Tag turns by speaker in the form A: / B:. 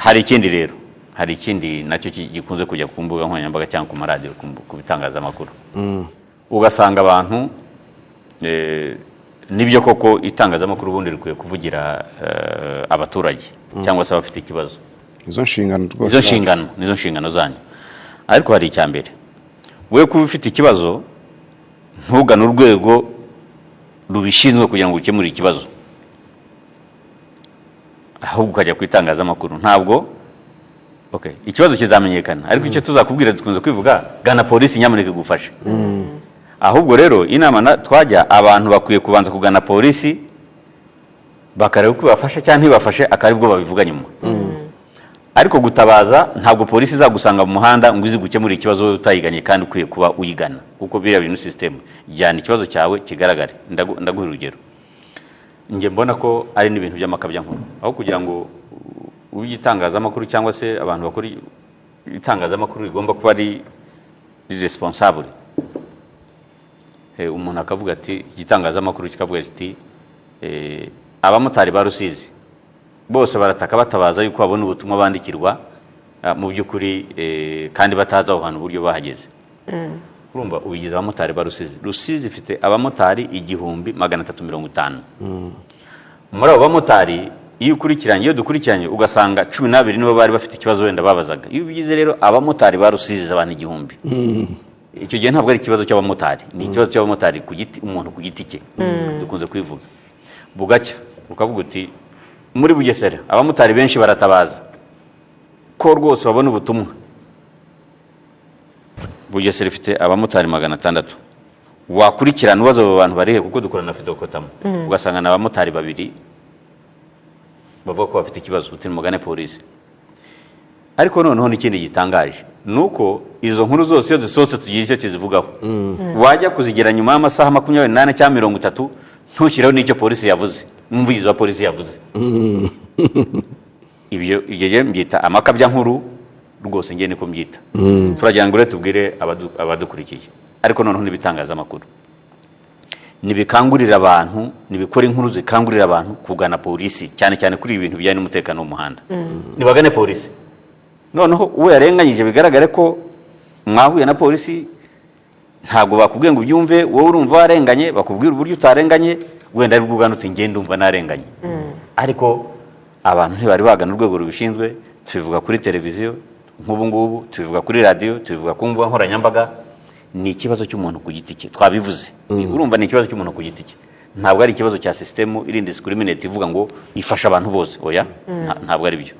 A: hari ikindi rero, hari ikindi nacyo gikunze kujya ku mbuga nkoranyambaga cyangwa ku maradiyo, ku bitangazamakuru. Ugasanga abantu nibyo koko itangazamakuru ubundi rikwiye kuvugira abaturage cyangwa se abafite ikibazo.
B: Izo nshingano
A: nizo nshingano zanyu. Ariko hari icyambere, we kuba ufite ikibazo ntugane urwego rubishinzwe kugira ngo ukemure ikibazo, ahubwo ukajya ku itangazamakuru. Ntabwo ikibazo kizamenyekana, ariko icyo tuzakubwira dukunze kwivuga gana polisi nyamuneka igufashe. Ahubwo rero inama twajya, abantu bakwiye kubanza kugana polisi bakareba uko bafasha cyangwa ntibafashe, akaribwo babivuga nyuma. Ariko gutabaza, ntabwo polisi izagusanga mu muhanda ngo izi gukemura ikibazo utayiganye, kandi ukwiye kuba uyigana, kuko biriya bintu system jyana ikibazo cyawe kigaragare. Ndaguha urugero, nge mbona ko ari n'ibintu by'amakabya nkuru, aho kugira ngo ubigitangazamakuru cyangwa se abantu bakora itangazamakuru rigomba kuba ari responsable. Umuntu akavuga ati, igitangazamakuru kikavuga ati abamotari ba Rusizi bose barataka batabaza yuko babona ubutumwa bandikirwa mu by'ukuri kandi bataza aho hantu uburyo bahageze. Urumva ubigize abamotari ba Rusizi. Rusizi ifite abamotari 1350. Muri abo bamotari iyo dukurikiranye ugasanga 12 nibo bari bafite ikibazo wenda babazaga. Iyo ubigize rero abamotari ba Rusizi abantu 1000, icyo gihe ntabwo ari ikibazo cy'abamotari, ni ikibazo cy'abamotari ku giti, umuntu ku giti cye. Dukunze kwivuga bugacya ukavuga uti muri Bugesera abamotari benshi baratabaza ko rwose babona ubutumwa. Bugesera ifite abamotari 600. Wakurikirana ubaza abo bantu barihe, kuko dukorana na Fidokotamo, ugasanga na abamotari 2 bavuga ko bafite ikibazo, uti mugane polisi. Ariko noneho n'ikindi gitangaje nuko izo nkuru zose iyo zisohotse tugira icyo kizivugaho. Wajya kuzigira nyuma y'amasaha 28 cyangwa 30 ntushyiraho n'icyo polisi yavuze, umuvugizi wa polisi yavuze. Ibyo mbyita amakabya nkuru rwose, ngiye niko mbyita. Turagira ngo tubwire abadukurikiye, ariko noneho n'ibitangazamakuru nibikangurira abantu, nibikora inkuru zikangurira abantu kugana polisi, cyane cyane kuri ibintu bijyanye n'umutekano wo muhanda. Nibagane polisi. Noneho uwo yarenganyije bigaragare ko mwahuye na polisi, ntabwo bakubwiye ngo ubyumve, wowe urumva warenganye, bakubwira uburyo utarenganye, wenda ari bwugana uti ngende umva narenganye. Ariko abantu ntibari bagana urwego rubishinzwe. Tubivuga kuri televiziyo nk'ubu ngubu, tubivuga kuri radio, tubivuga ku mbuga nkoranyambaga. Ni ikibazo cy'umuntu ku giti cye, twabivuze. Urumva ni ikibazo cy'umuntu ku giti cye, ntabwo ari ikibazo cya system irindi discriminate ivuga ngo ifasha abantu bose. Oya, ntabwo ari byo.